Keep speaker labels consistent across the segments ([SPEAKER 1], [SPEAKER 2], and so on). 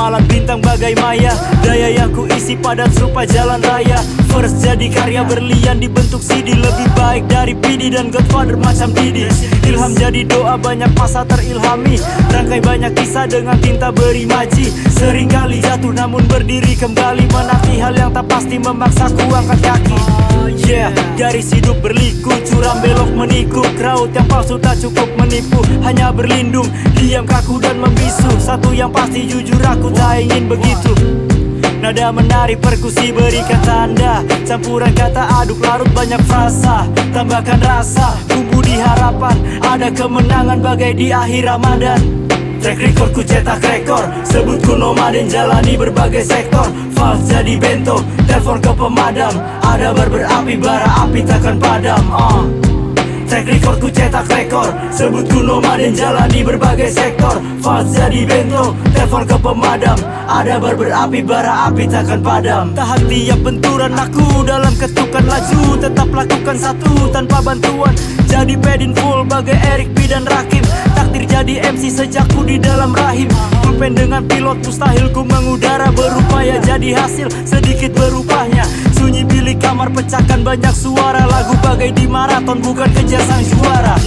[SPEAKER 1] ramalan bintang bagai maya. Daya yang ku isi padat serupa jalan raya. First jadi karya berlian dibentuk CD. Lebih baik dari PD dan Godfather macam Didi. Ilham jadi doa banyak masa terilhami. Rangkai banyak kisah dengan tinta beri maji. Seringkali jatuh namun berdiri kembali. Menanti hal yang tak pasti memaksaku angkat kaki. Garis hidup berliku, curam belok menikuk. Raut yang palsu tak cukup menipu, hanya berlindung, diam kaku dan membisu. Satu yang pasti jujur aku tak ingin begitu. Nada menari perkusi berikan tanda. Campuran kata aduk larut banyak frasa. Tambahkan rasa, bumbu di harapan. Ada kemenangan bagai di akhir Ramadan. Track record ku cetak rekor. Sebut ku nomaden jalani berbagai sektor. Vals jadi bento, telepon ke pemadam. Ada bar berapi, bara api takkan padam. Track record ku cetak rekor. Sebut ku nomaden jalani berbagai sektor. Vals jadi bento, telepon ke pemadam. Ada bar berapi, bara api takkan padam. Tahan tiap benturan aku dalam ketukan laju. Tetap lakukan satu tanpa bantuan. Jadi pedin full bagai Erik B dan Rakim. Takdir jadi MC sejak ku di dalam rahim. Pulpen dengan pilot mustahil ku mengudara. Berupaya jadi hasil sedikit berupahnya. Sunyi bilik kamar pecahkan banyak suara. Lagu bagai di maraton bukan kejar sang juara.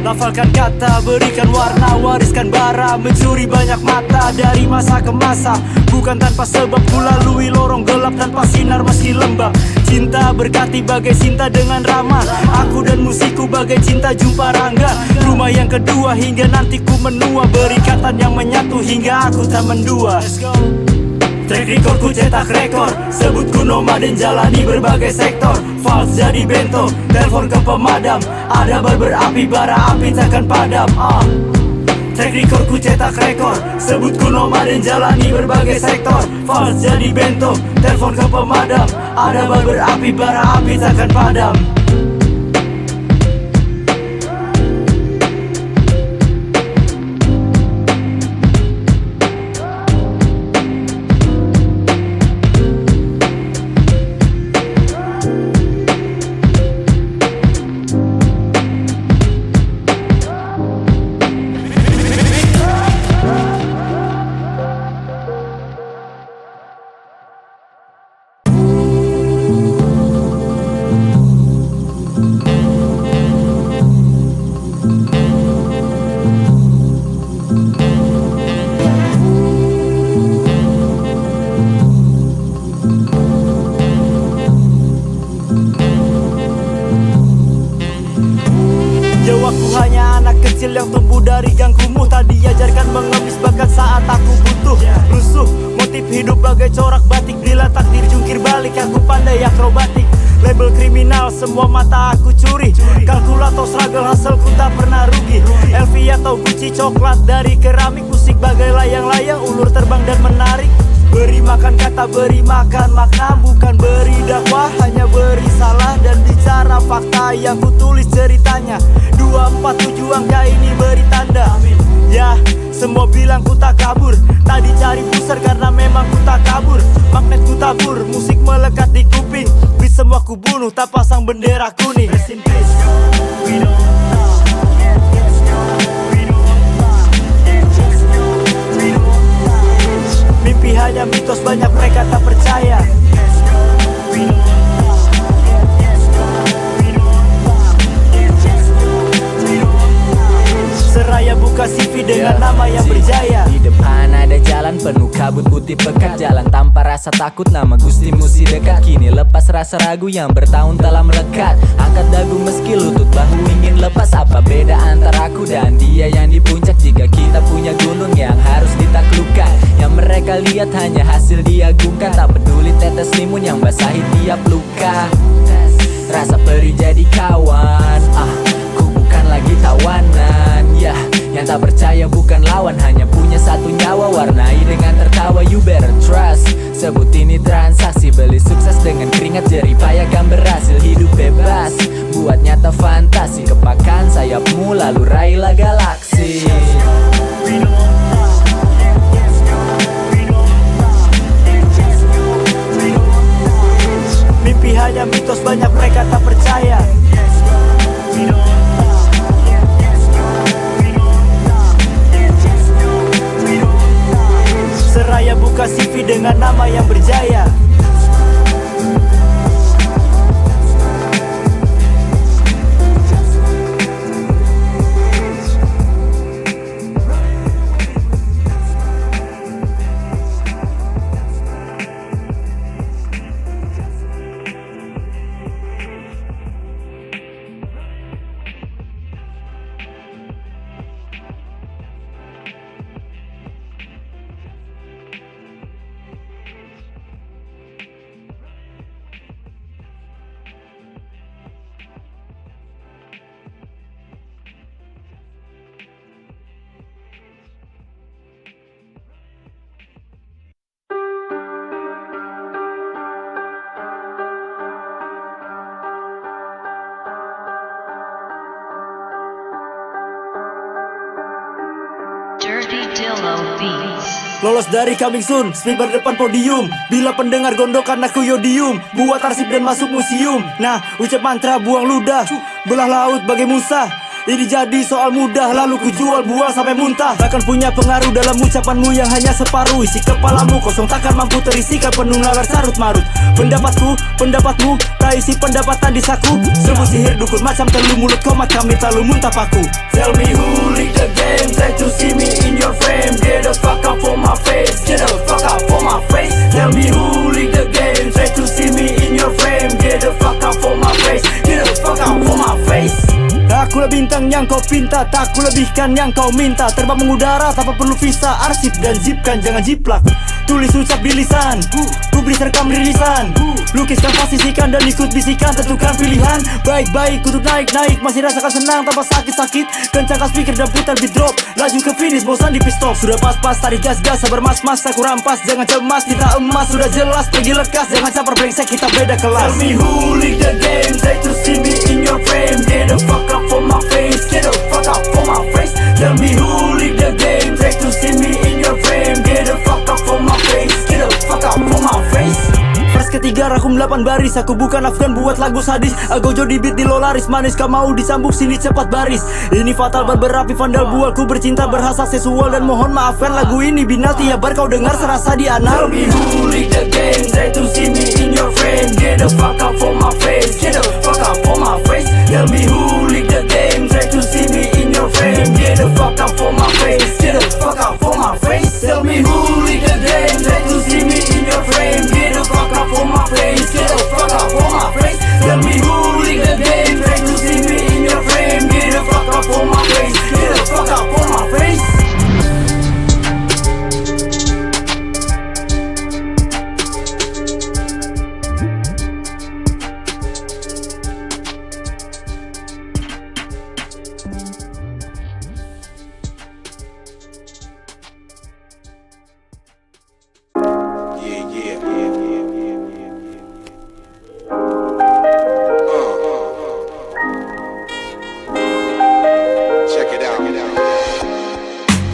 [SPEAKER 1] Lafalkan kata, berikan warna, wariskan bara. Mencuri banyak mata dari masa ke masa. Bukan tanpa sebab ku lalui lorong gelap tanpa sinar meski lembab. Cinta berkati bagai cinta dengan Rama. Aku dan musikku bagai cinta jumpa Rangga. Rumah yang kedua hingga nanti ku menua. Berikatan yang menyatu hingga aku tak mendua. Track record ku cetak rekor. Sebut ku nomaden jalani berbagai sektor. Vals jadi bento, telepon ke pemadam. Ada bar berapi, bara api takkan padam. Track record ku cetak rekor. Sebut ku nomaden jalani berbagai sektor. Vals jadi bento, telepon ke pemadam. Ada bar berapi, bara api takkan padam. Aku hanya anak kecil yang tumbuh dari gang kumuh. Tak diajarkan mengemis bahkan saat aku butuh. Rusuh, motif hidup bagai corak batik. Bila takdir jungkir balik, aku pandai akrobatik. Label kriminal, semua mata aku curi. Kalkulator struggle, hasilku tak pernah rugi. LV atau Gucci, coklat dari keramik. Musik bagai layang-layang, ulur terbang dan menarik. Beri makan kata, beri makan makna. Bukan beri dakwah, hanya beri salah. Dan bicara fakta yang ku tulis ceritanya. 247 angka ini beri tanda. Ya, semua bilang ku tak kabur. Tak dicari pusar karena memang ku tak kabur. Magnet ku tabur, musik melekat di kuping. Bis semua ku bunuh, tak pasang bendera kuning. Rest in peace, we don't stop. Mimpi hanya mitos, banyak mereka tak percaya. Seraya buka CV dengan nama yang berjaya.
[SPEAKER 2] Di depan ada jalan penuh kabut putih pekat. Jalan tanpa rasa takut, nama Gusti musti dekat. Kini lepas rasa ragu yang bertahun telah melekat. Angkat dagu meski lutut bahu ingin lepas. Apa beda antara aku dan dia yang di puncak? Jika kita punya gunung yang harus ditaklukkan. Yang mereka lihat hanya hasil diagungkan. Tak peduli tetes limun yang basahi tiap luka. Rasa perih jadi kawan. Ku bukan lagi tawanan. Yang tak percaya bukan lawan, hanya punya satu nyawa. Warnai dengan tertawa, you better trust. Sebut ini transaksi, beli sukses dengan keringat jerih payah kan berhasil. Hidup bebas, buat nyata fantasi. Kepakan sayapmu lalu raihlah galaksi.
[SPEAKER 1] Mimpi hanya mitos, banyak mereka tak percaya. Lolos dari coming soon, speed berdepan podium. Bila pendengar gondokan aku yodium, buat arsip dan masuk museum. Nah, ucap mantra buang ludah, belah laut bagai Musa. Ini jadi soal mudah, lalu ku jual buang sampai muntah. Takkan punya pengaruh dalam ucapanmu yang hanya separuh. Isi kepalamu kosong takkan mampu terisikan penuh nalar carut marut. Pendapatku, pendapatmu, tak isi pendapatan di saku. Semua sihir dukun macam telu mulut komat kami talu muntah paku. Tell me who lead the game, try to see me in your frame. Get the fuck out for my face, get the fuck out for my face. Tell me who lead the game, try to see me in your frame. Get the fuck out for my face, get the fuck out for my face. Akulah bintang yang kau pinta, tak aku lebihkan yang kau minta. Terbang mengudara tanpa perlu visa, arsip dan zipkan jangan jiplak. Tulis ucap di lisan, ku beri serkam rilisan. Lukiskan posisikan dan ikut bisikan, tentukan pilihan. Baik-baik untuk naik-naik, masih rasakan senang tanpa sakit-sakit. Kencangkan speaker dan putar beat drop, laju ke finish bosan di pit stop. Sudah pas-pas tarik gas-gas, sabar mas-mas aku rampas. Jangan cemas kita emas, sudah jelas pergi lekas. Jangan campur brengsek kita beda kelas. Tell me who lead the game, try to see me in your frame. Get the fuck up for my face, get the fuck out for my face. Tell me who lead the game, try to see me in your frame. Get the fuck out for my face, get the fuck out for my face. Vers ketiga rakum 8 baris, aku bukan Afgan buat lagu sadis. Agojo di beat di lolaris, manis kau mau disambung sini cepat baris. Ini fatal berapi vandal bual, ku bercinta berhasrat seksual dan mohon maafkan lagu ini binati ya bar kau dengar serasa di anal. Tell me who lead the game, try to see me in your frame. Get the fuck out for my face, get the fuck out for my face. Tell me who lead the game, try to see me in your frame. Get the fuck out for my face, get the fuck out for my face. Tell me who lead the game, try to see me in your frame. Get the fuck out for my face, get the fuck out for my face. Tell me who lead the game, try to see me in your frame. Get the fuck out for my face, get the fuck out for my face.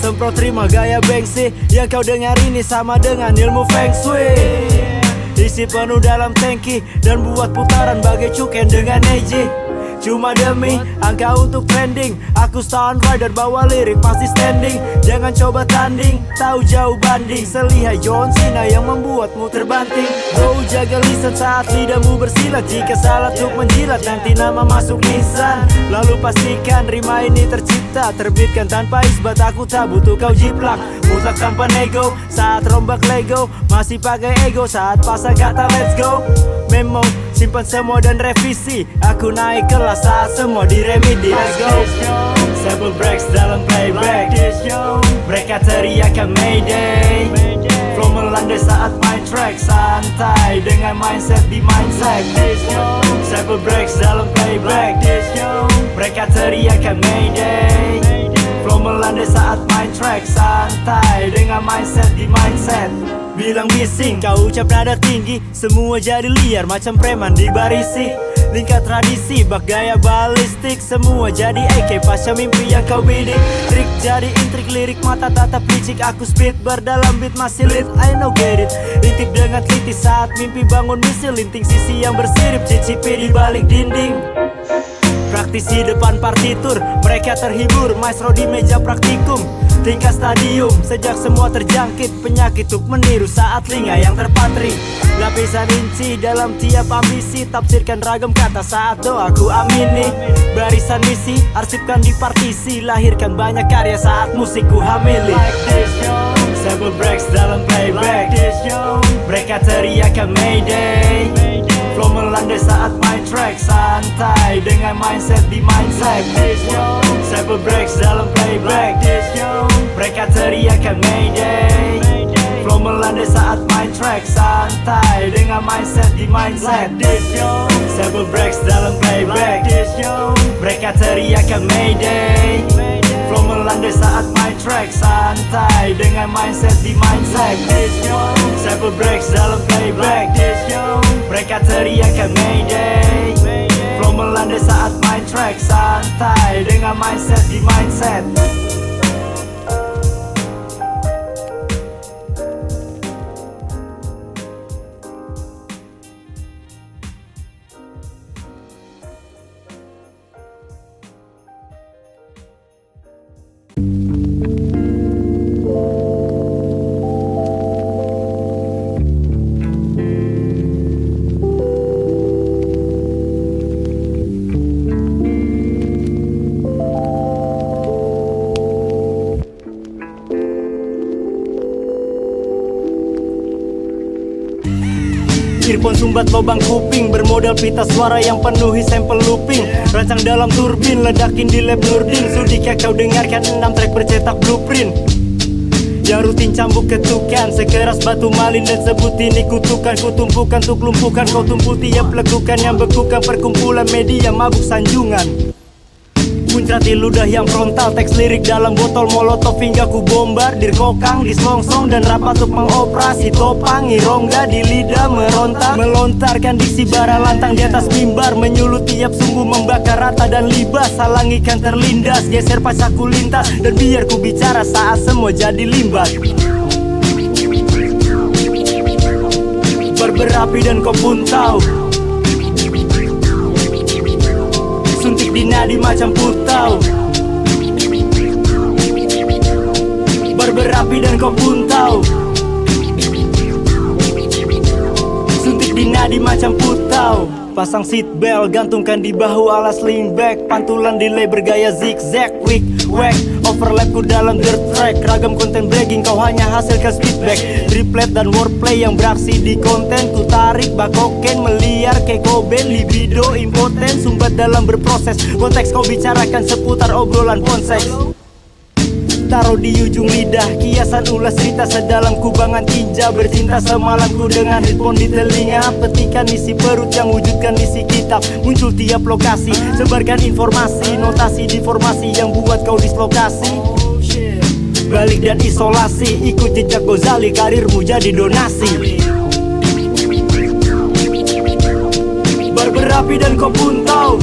[SPEAKER 1] Semprot terima gaya Banksy, yang kau dengar ini sama dengan ilmu Feng Shui. Isi penuh dalam tangki dan buat putaran bagai cuken dengan Neji. Cuma demi angka untuk trending, aku stunt rider bawa lirik pasti standing. Jangan coba tanding, tahu jauh banding. Selihai John Cena yang membuatmu terbanting. Bro jaga lisan saat lidahmu bersilat. Jika salah untuk menjilat nanti nama masuk lisan. Lalu pastikan rima ini tercipta, terbitkan tanpa isbat. Aku tak butuh kau jiplak, mutlak tanpa nego. Saat rombak Lego, masih pakai ego. Saat pasang kata let's go, memo simpan semua dan revisi. Aku naik kelas saat semua diremedi. Let's go. Sample breaks dalam playback, mereka teriakan Mayday. Flow melandai saat main track, santai dengan mindset di mindset. Sample breaks dalam playback, mereka teriakan Mayday. Flow melandai saat main track, santai dengan mindset di mindset. Bilang bising, kau ucap nada tinggi, semua jadi liar macam preman di barisi. Lingkar tradisi, bak gaya balistik, semua jadi AK pasca mimpi yang kau bidik. Trik jadi intrik, lirik mata tatap licik. Aku speed berdalam beat masih lit, I know get it. Intip dengan teliti saat mimpi bangun misi. Linting sisi yang bersirip, cicipi di balik dinding. Praktisi depan partitur, mereka terhibur. Maestro di meja praktikum, tingkat stadium. Sejak semua terjangkit penyakit untuk meniru saat linga yang terpatri. Lapisan inci dalam tiap ambisi, tafsirkan ragam kata saat doaku amini. Barisan misi, arsipkan di partisi, lahirkan banyak karya saat musikku hamili. Sample breaks dalam playback, mereka teriakan Mayday. Flow melandai saat main track, santai dengan mindset di mindset. Sample breaks dalam playback, mereka teriakan Mayday. Flow melandai saat main track, santai dengan mindset di mindset. Sample breaks dalam playback, mereka teriakan Mayday. Flow melandai saat main track, santai dengan mindset di mindset. Sample breaks dalam playback, mereka teriakan Mayday. Flow melandai saat main track, santai dengan mindset di mindset. Earphone sumbat lobang kuping, bermodal pita suara yang penuhi sampel looping. Rancang dalam turbin, ledakin di lab Nurdin. Sudikah kau dengarkan 6 track bercetak blueprint yang rutin cambuk ketukan, sekeras batu malin dan sebut ini kutukan. Kutumpukan untuk lumpuhkan, kau tumpu tiap lekukan yang bekukan. Perkumpulan media mabuk sanjungan, muncrati ludah yang frontal. Teks lirik dalam botol molotov hingga ku bombardir kokang di selongsong dan rapat untuk mengoperasi topangi rongga di lidah meronta. Melontarkan diksi bara lantang di atas mimbar, menyulut tiap sumbu membakar rata dan libas. Halangikan terlindas, geser pasaku lintas dan biar ku bicara saat semua jadi limbah. Berberapi dan kau pun tahu, suntik di nadi macam putau. Berberapi dan kau pun tahu, suntik di nadi macam putau. Pasang seat belt, gantungkan di bahu ala sling back. Pantulan delay bergaya zigzag, quick whack. Overlap ku dalam dirt track, ragam konten bragging kau hanya hasilkan feedback. Triplet dan wordplay yang beraksi di konten. Ku tarik bakoken, meliar kayak Koben. Libido impoten, sumbat dalam berproses. Konteks kau bicarakan seputar obrolan ponseks. Taruh di ujung lidah, kiasan ulas cerita sedalam kubangan tinja. Bercinta semalamku dengan headphone di telinga. Petikan isi perut yang wujudkan isi kitab. Muncul tiap lokasi, sebarkan informasi. Notasi di formasi yang buat kau dislokasi. Balik dan isolasi, ikut jejak Gozali, karirmu jadi donasi. Berberapi dan kau pun tahu,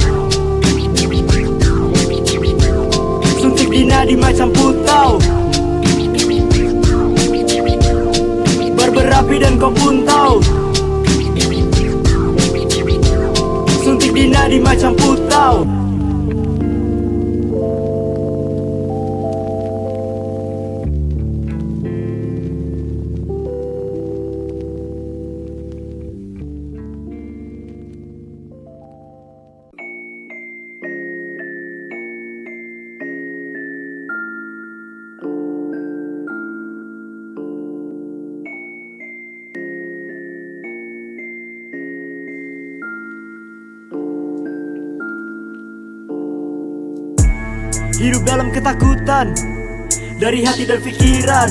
[SPEAKER 1] suntik di nadi macam putau. Berberapi dan kau pun tahu, suntik di nadi macam putau. Hidup dalam ketakutan, dari hati dan pikiran.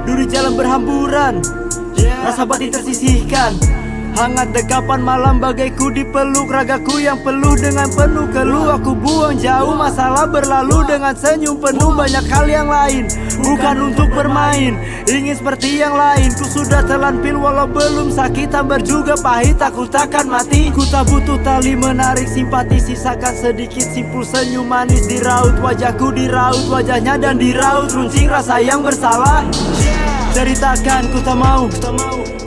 [SPEAKER 1] Duri jalan berhamburan, rasa batin tersisihkan. Hangat dekapan malam bagaiku dipeluk. Ragaku yang peluh dengan penuh keluh. Aku buang jauh masalah berlalu dengan senyum penuh. Banyak hal yang lain, bukan untuk bermain. Ingin seperti yang lain, ku sudah telan pil walau belum sakit. Hambar juga pahit, aku takkan mati. Ku tak butuh tali menarik simpati. Sisakan sedikit simpul senyum manis. Diraut wajahku, diraut wajahnya dan diraut runcing rasa yang bersalah. Ceritakan ku tak mau,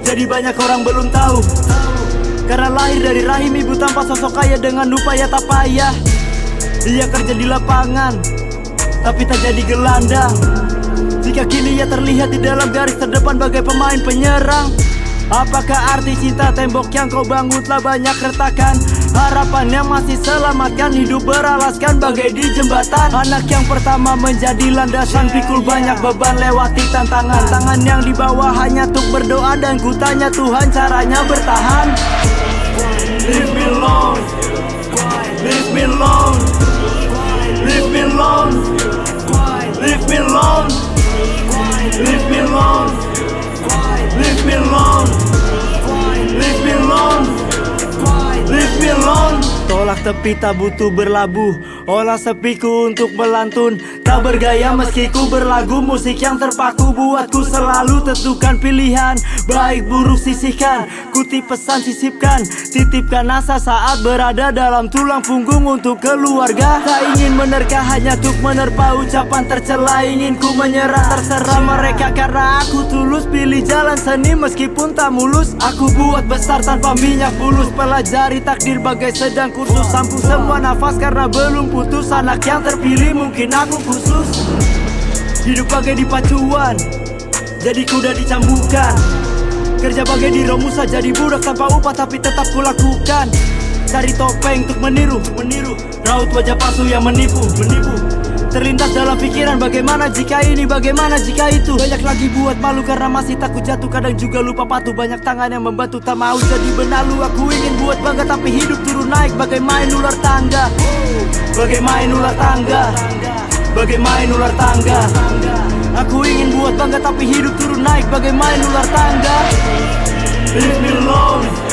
[SPEAKER 1] jadi banyak orang belum tahu. Karena lahir dari rahim ibu tanpa sosok kaya. Dengan upaya tak payah, ia kerja di lapangan tapi tak jadi gelandang. Jika kini ia terlihat di dalam garis terdepan bagai pemain penyerang. Apakah arti cinta tembok yang kau bangun telah banyak retakan? Harapannya masih selamatkan, hidup beralaskan bagai di jembatan. Anak yang pertama menjadi landasan, pikul banyak beban lewati tantangan. Tangan yang dibawa hanya untuk berdoa dan ku tanya Tuhan caranya bertahan. Leave me alone, leave me alone, leave me alone, leave me alone, leave me alone, leave me alone, leave me alone, leave me alone. Tolak tepi tak butuh berlabuh, olah sepiku untuk melantun. Tak bergaya meski ku berlagu, musik yang terpaku buatku selalu tentukan pilihan. Baik buruk sisihkan, kutip pesan sisipkan. Titipkan asa saat berada dalam tulang punggung untuk keluarga. Tak ingin menerka hanya untuk menerpa ucapan tercela. Ingin ku menyerah terserah mereka karena aku tulus. Pilih jalan seni meskipun tak mulus. Aku buat besar tanpa minyak bulus. Pelajari takdir bagai sedang kursus. Sampung semua nafas karena belum putus, anak yang terpilih mungkin aku khusus. Hidup bagai di pacuan, jadi kuda dicambukan. Kerja bagai di Romusa, jadi budak tanpa upah tapi tetap kulakukan. Cari topeng untuk meniru, raut wajah palsu yang menipu. Terlintas dalam pikiran bagaimana jika ini, bagaimana jika itu. Banyak lagi buat malu karena masih takut jatuh. Kadang juga lupa patuh, banyak tangan yang membantu. Tak mau jadi benalu, aku ingin buat bangga tapi hidup turun naik bagai main ular tangga. Bagai main ular tangga, bagai main ular tangga. Aku ingin buat bangga tapi hidup turun naik bagai main ular tangga. Leave me alone.